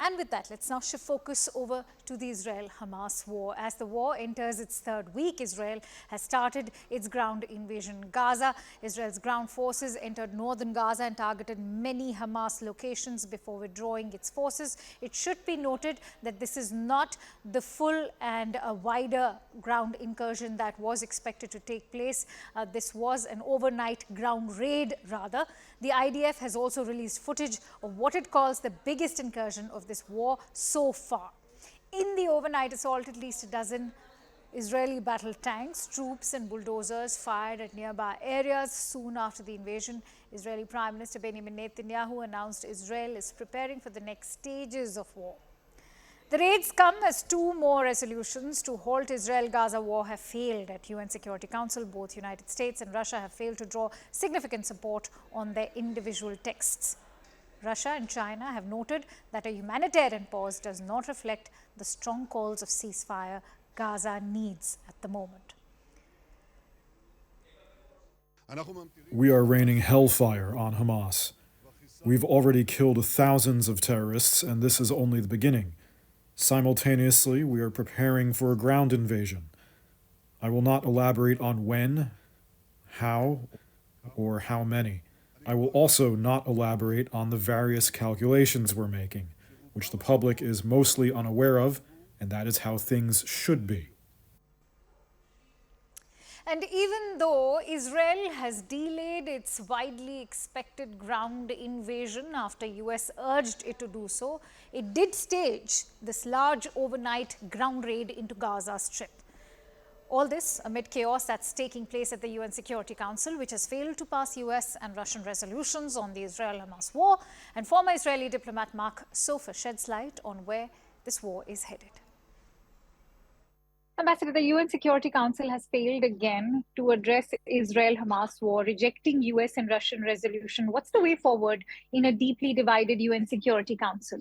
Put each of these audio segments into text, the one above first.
And with that, let's now shift focus over to the Israel-Hamas war. As the war enters its third week, Israel has started its ground invasion in Gaza. Israel's ground forces entered northern Gaza and targeted many Hamas locations before withdrawing its forces. It should be noted that this is not the full and wider ground incursion that was expected to take place. This was an overnight ground raid, rather. The IDF has also released footage of what it calls the biggest incursion of this war so far. In the overnight assault, at least a dozen Israeli battle tanks, troops and bulldozers fired at nearby areas. Soon after the invasion, Israeli Prime Minister Benjamin Netanyahu announced Israel is preparing for the next stages of war. The raids come as two more resolutions to halt Israel-Gaza war have failed at UN Security Council. Both United States and Russia have failed to draw significant support on their individual texts. Russia and China have noted that a humanitarian pause does not reflect the strong calls of ceasefire Gaza needs at the moment. We are raining hellfire on Hamas. We've already killed thousands of terrorists, and this is only the beginning. Simultaneously, we are preparing for a ground invasion. I will not elaborate on when, how, or how many. I will also not elaborate on the various calculations we're making, which the public is mostly unaware of, and that is how things should be. And even though Israel has delayed its widely expected ground invasion after US urged it to do so, it did stage this large overnight ground raid into Gaza Strip. All this amid chaos that's taking place at the UN Security Council, which has failed to pass US and Russian resolutions on the Israel-Hamas war. And former Israeli diplomat Mark Sofer sheds light on where this war is headed. Ambassador, the UN Security Council has failed again to address Israel-Hamas war, rejecting US and Russian resolution. What's the way forward in a deeply divided UN Security Council?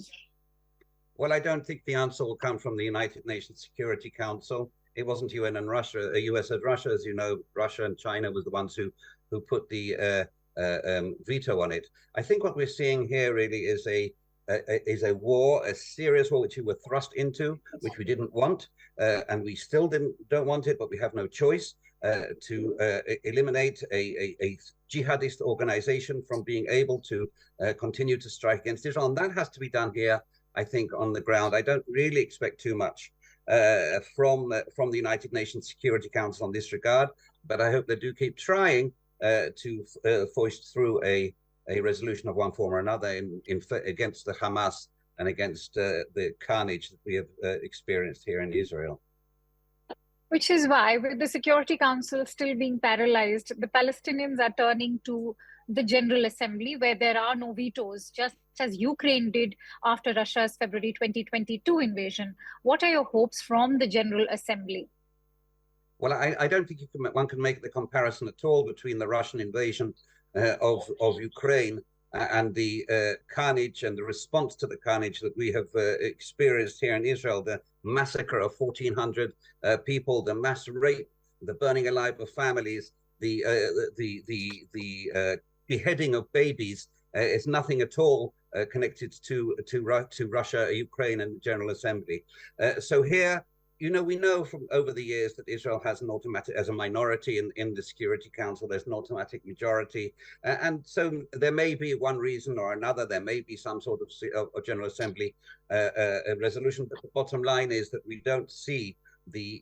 Well, I don't think the answer will come from the United Nations Security Council. It wasn't UN and Russia, US and Russia, as you know. Russia and China was the ones who put the veto on it. I think what we're seeing here really is a war, a serious war, which we were thrust into, which we didn't want, and we still don't want it, but we have no choice to eliminate a jihadist organization from being able to continue to strike against Israel. And that has to be done here, I think, on the ground. I don't really expect too much from the United Nations Security Council on this regard, but I hope they do keep trying to foist through a resolution of one form or another against the Hamas and against the carnage that we have experienced here in Israel. Which is why, with the Security Council still being paralyzed, the Palestinians are turning to the General Assembly, where there are no vetoes, just as Ukraine did after Russia's February 2022 invasion. What are your hopes from the General Assembly? Well, I don't think one can make the comparison at all between the Russian invasion of Ukraine and the carnage and the response to the carnage that we have experienced here in Israel, the massacre of 1,400 people, the mass rape, the burning alive of families, the beheading of babies is nothing at all connected to Russia, Ukraine, and the General Assembly. So here, you know, we know from over the years that Israel has an automatic, as a minority in the Security Council, there's an automatic majority. And so there may be one reason or another, there may be some sort of General Assembly resolution, but the bottom line is that we don't see the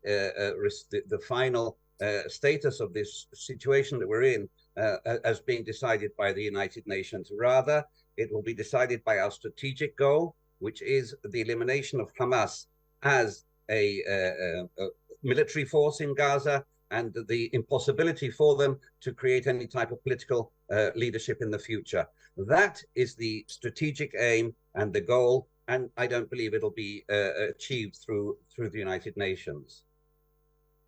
final status of this situation that we're in as being decided by the United Nations. Rather, it will be decided by our strategic goal, which is the elimination of Hamas as a military force in Gaza and the impossibility for them to create any type of political leadership in the future. That is the strategic aim and the goal, and I don't believe it'll be achieved through the United Nations.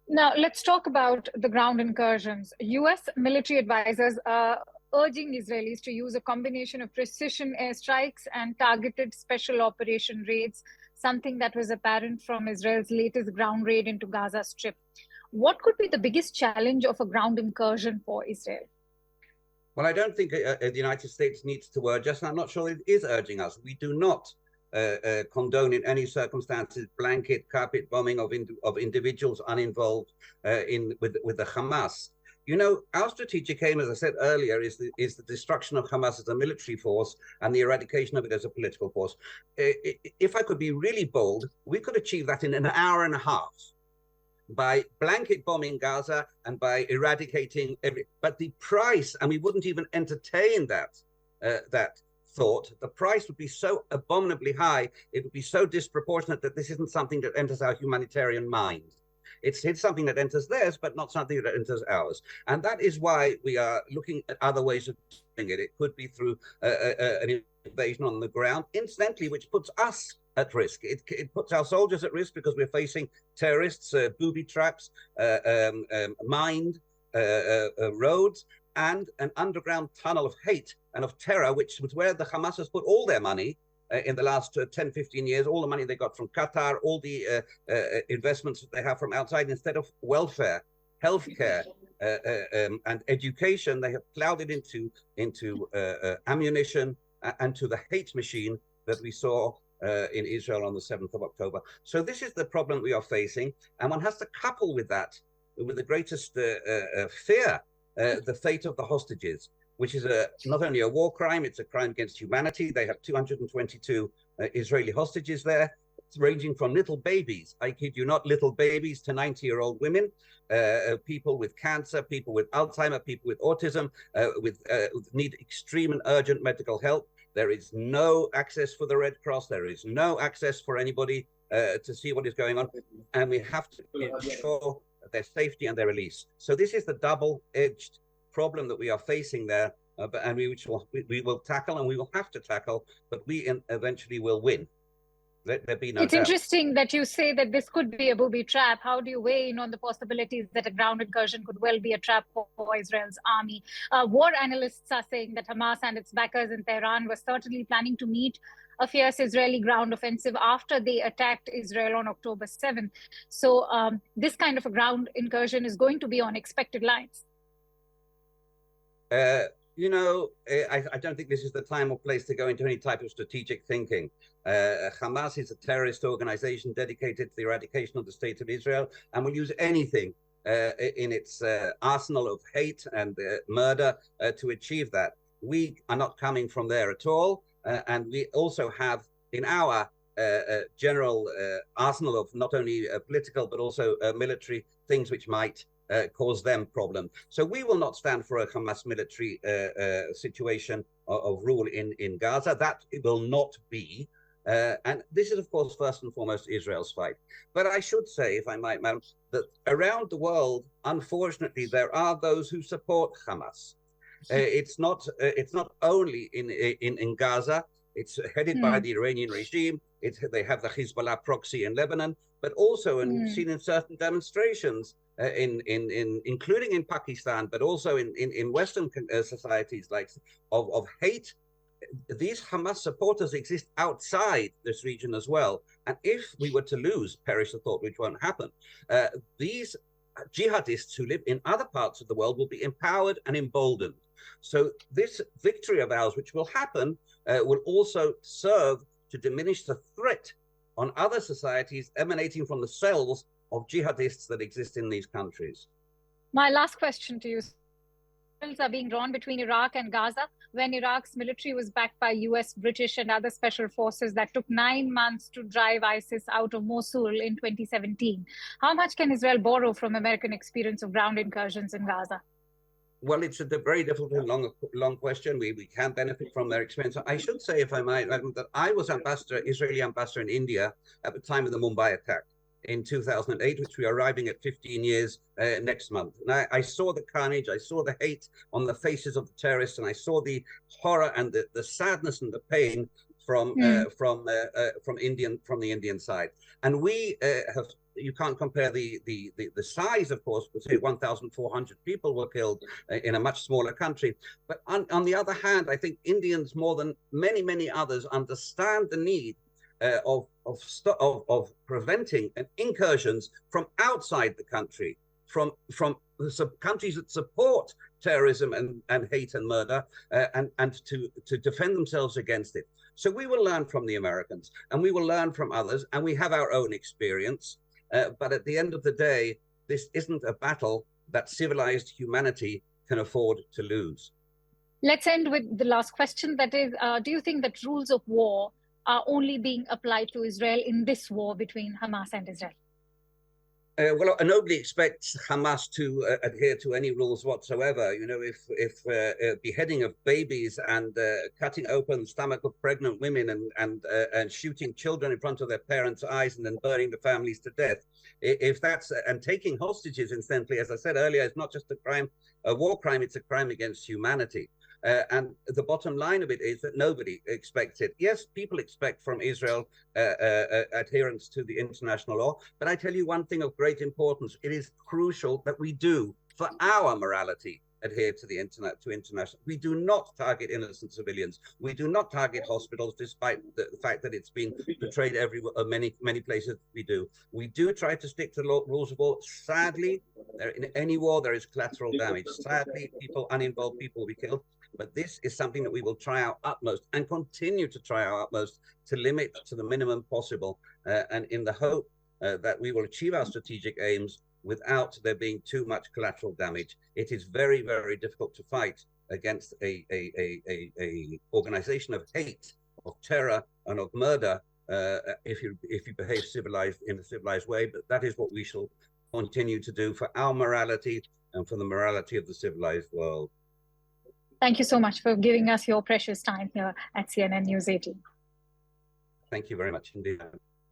Now, let's talk about the ground incursions. US military advisors are urging Israelis to use a combination of precision airstrikes and targeted special operation raids, something that was apparent from Israel's latest ground raid into Gaza Strip. What could be the biggest challenge of a ground incursion for Israel? Well, I don't think the United States needs to urge us, and I'm not sure it is urging us. We do not condone in any circumstances blanket carpet bombing of individuals uninvolved with the Hamas. You know, our strategic aim, as I said earlier, is the destruction of Hamas as a military force and the eradication of it as a political force. If I could be really bold, we could achieve that in an hour and a half by blanket bombing Gaza and by eradicating but the price, and we wouldn't even entertain that thought, the price would be so abominably high, it would be so disproportionate that this isn't something that enters our humanitarian mind. It's something that enters theirs, but not something that enters ours. And that is why we are looking at other ways of doing it. It could be through an invasion on the ground, incidentally, which puts us at risk. It puts our soldiers at risk because we're facing terrorists, booby traps, mined roads, and an underground tunnel of hate and of terror, which was where the Hamas has put all their money in the last 10, 15 years, all the money they got from Qatar, all the investments that they have from outside, instead of welfare, healthcare, and education, they have plowed it into ammunition and to the hate machine that we saw in Israel on the 7th of October. So this is the problem we are facing. And one has to couple with that, with the greatest fear, the fate of the hostages, which is not only a war crime, it's a crime against humanity. They have 222 Israeli hostages there, ranging from little babies, I kid you not, little babies to 90-year-old women, people with cancer, people with Alzheimer, people with autism, need extreme and urgent medical help. There is no access for the Red Cross. There is no access for anybody to see what is going on. And we have to ensure their safety and their release. So this is the double-edged problem that we are facing there, and we will tackle, and we will have to tackle, but we eventually will win. Let there be no doubt. It's interesting that you say that this could be a booby trap. How do you weigh in on the possibilities that a ground incursion could well be a trap for Israel's army? War analysts are saying that Hamas and its backers in Tehran were certainly planning to meet a fierce Israeli ground offensive after they attacked Israel on October 7th. So this kind of a ground incursion is going to be on expected lines. You know, I don't think this is the time or place to go into any type of strategic thinking. Hamas is a terrorist organization dedicated to the eradication of the state of Israel and will use anything in its arsenal of hate and murder to achieve that. We are not coming from there at all. And we also have in our general arsenal of not only political but also military things which might cause them problem. So we will not stand for a Hamas military situation of rule in Gaza. That it will not be. And this is, of course, first and foremost Israel's fight. But I should say, if I might, madam, that around the world, unfortunately, there are those who support Hamas. It's not only in Gaza. It's headed by the Iranian regime. They have the Hezbollah proxy in Lebanon, but also seen in certain demonstrations, including in Pakistan, but also in Western societies like of hate. These Hamas supporters exist outside this region as well. And if we were to lose, perish the thought, which won't happen, these jihadists who live in other parts of the world will be empowered and emboldened. So this victory of ours, which will happen, will also serve to diminish the threat on other societies emanating from the cells of jihadists that exist in these countries. My last question to you. Are being drawn between Iraq and Gaza when Iraq's military was backed by US, British, and other special forces that took 9 months to drive ISIS out of Mosul in 2017. How much can Israel borrow from American experience of ground incursions in Gaza? Well, it's a very difficult and long question. We can benefit from their experience. I should say, if I might, that I was Israeli ambassador in India at the time of the Mumbai attack in 2008, which we are arriving at 15 years next month. And I saw the carnage, I saw the hate on the faces of the terrorists, and I saw the horror and the sadness and the pain from the Indian side. And we have. You can't compare the size, of course, but say 1,400 people were killed in a much smaller country. But on the other hand, I think Indians more than many others understand the need of preventing incursions from outside the country, from countries that support terrorism and hate and murder, and to defend themselves against it. So we will learn from the Americans, and we will learn from others, and we have our own experience. But at the end of the day, this isn't a battle that civilized humanity can afford to lose. Let's end with the last question. That is, do you think that rules of war are only being applied to Israel in this war between Hamas and Israel? Well, nobody expects Hamas to adhere to any rules whatsoever. You know, if beheading of babies and cutting open the stomach of pregnant women and shooting children in front of their parents' eyes and then burning the families to death, if that's and taking hostages, incidentally, as I said earlier, it's not just a crime, a war crime; it's a crime against humanity. And the bottom line of it is that nobody expects it. Yes, people expect from Israel adherence to the international law, but I tell you one thing of great importance: it is crucial that we do, for our morality, adhere to the international. We do not target innocent civilians. We do not target hospitals, despite the fact that it's been portrayed everywhere, many places. We do try to stick to the rules of war. Sadly, in any war there is collateral damage. Sadly, uninvolved people will be killed. But this is something that we will try our utmost and continue to try our utmost to limit to the minimum possible, and in the hope that we will achieve our strategic aims without there being too much collateral damage. It is very, very difficult to fight against a organization of hate, of terror, and of murder if you behave in a civilized way. But that is what we shall continue to do for our morality and for the morality of the civilized world. Thank you so much for giving us your precious time here at CNN News 18. Thank you very much indeed.